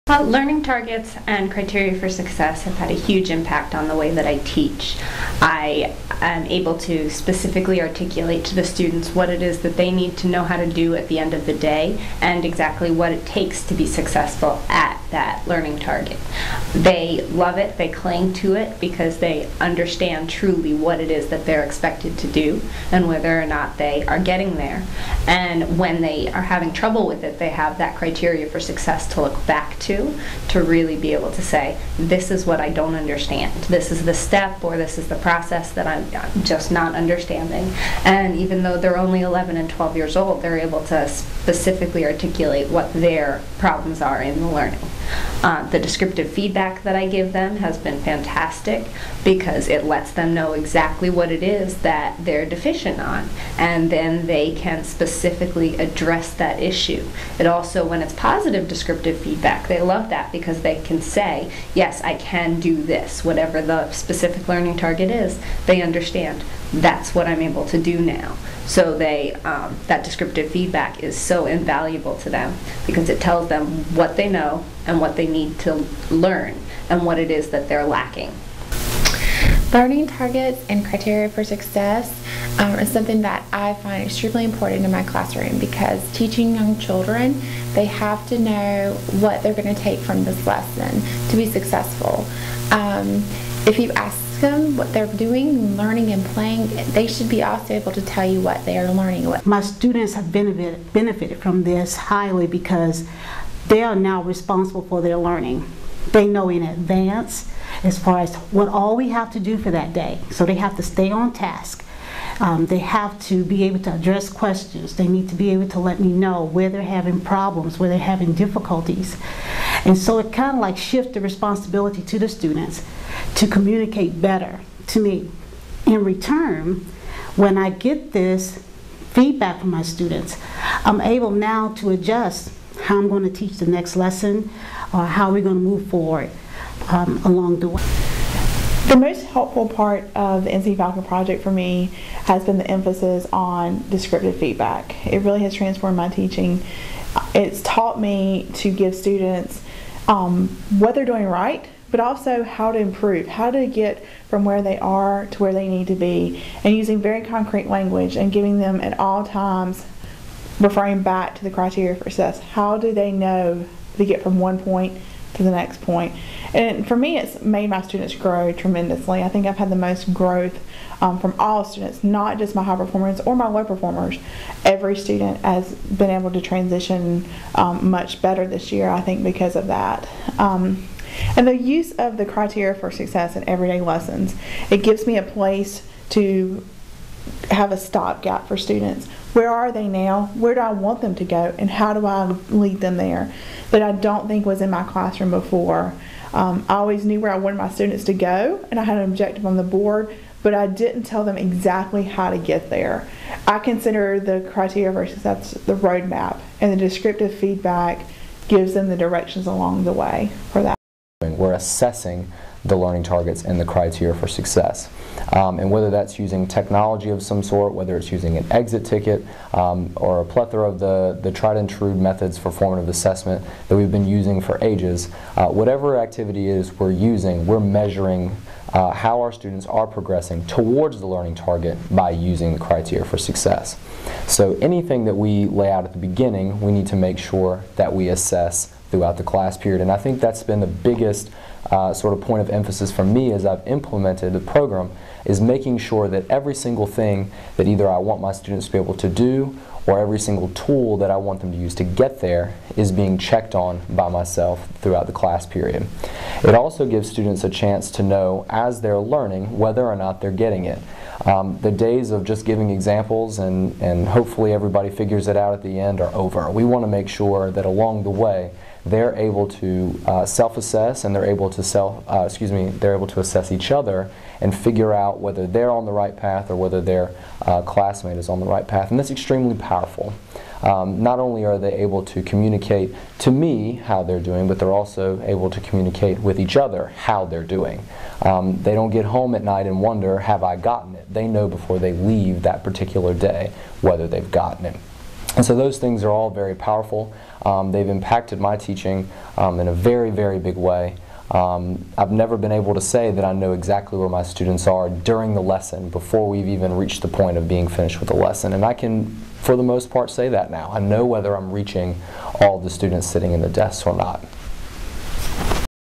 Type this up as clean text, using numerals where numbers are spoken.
Learning targets and criteria for success have had a huge impact on the way that I teach. I am able to specifically articulate to the students what it is that they need to know how to do at the end of the day and exactly what it takes to be successful at that learning target. They love it, they cling to it because they understand truly what it is that they're expected to do and whether or not they are getting there. And when they are having trouble with it, they have that criteria for success to look back to really be able to say, this is what I don't understand. This is the step or this is the process that I'm just not understanding. And even though they're only 11 and 12 years old, they're able to specifically articulate what their problems are in the learning. The descriptive feedback that I give them has been fantastic because it lets them know exactly what it is that they're deficient on, and then they can specifically address that issue. It also, when it's positive descriptive feedback, they love that because they can say, yes, I can do this. Whatever the specific learning target is, they understand that's what I'm able to do now. So that descriptive feedback is so invaluable to them because it tells them what they know and what they need to learn and what it is that they're lacking. Learning targets and criteria for success is something that I find extremely important in my classroom because teaching young children, they have to know what they're going to take from this lesson to be successful. If you ask them what they're doing, learning and playing, they should be also able to tell you what they are learning. My students have benefited from this highly because they are now responsible for their learning. They know in advance as far as what all we have to do for that day. So they have to stay on task. They have to be able to address questions. They need to be able to let me know where they're having problems, where they're having difficulties. And so it kind of like shifts the responsibility to the students to communicate better to me. In return, when I get this feedback from my students, I'm able now to adjust how I'm going to teach the next lesson or how we're going to move forward along the way. The most helpful part of the NCFalcon project for me has been the emphasis on descriptive feedback. It really has transformed my teaching. It's taught me to give students what they're doing right, but also how to improve, how to get from where they are to where they need to be, and using very concrete language and giving them at all times referring back to the criteria for success. How do they know to get from one point to the next point? And for me, it's made my students grow tremendously. I think I've had the most growth from all students, not just my high performers or my low performers. Every student has been able to transition much better this year, I think, because of that. And the use of the criteria for success in everyday lessons, it gives me a place to have a stopgap for students. Where are they now? Where do I want them to go? And how do I lead them there? That I don't think was in my classroom before. I always knew where I wanted my students to go, and I had an objective on the board, but I didn't tell them exactly how to get there. I consider the criteria for success the roadmap, and the descriptive feedback gives them the directions along the way for that. We're assessing the learning targets and the criteria for success. And whether that's using technology of some sort, whether it's using an exit ticket, or a plethora of the tried and true methods for formative assessment that we've been using for ages, whatever activity it is we're using, we're measuring how our students are progressing towards the learning target by using the criteria for success. So anything that we lay out at the beginning, we need to make sure that we assess throughout the class period. And I think that's been the biggest sort of point of emphasis for me as I've implemented the program, is making sure that every single thing that either I want my students to be able to do or every single tool that I want them to use to get there is being checked on by myself throughout the class period. It also gives students a chance to know as they're learning whether or not they're getting it. The days of just giving examples and hopefully everybody figures it out at the end are over. We want to make sure that along the way they're able to self-assess and they're able to they're able to assess each other and figure out whether they're on the right path or whether their classmate is on the right path. And that's extremely powerful. Not only are they able to communicate to me how they're doing, but they're also able to communicate with each other how they're doing. They don't get home at night and wonder, have I gotten it? They know before they leave that particular day whether they've gotten it. And so those things are all very powerful. They've impacted my teaching in a very, very big way. I've never been able to say that I know exactly where my students are during the lesson before we've even reached the point of being finished with the lesson. And I can, for the most part, say that now. I know whether I'm reaching all the students sitting in the desks or not.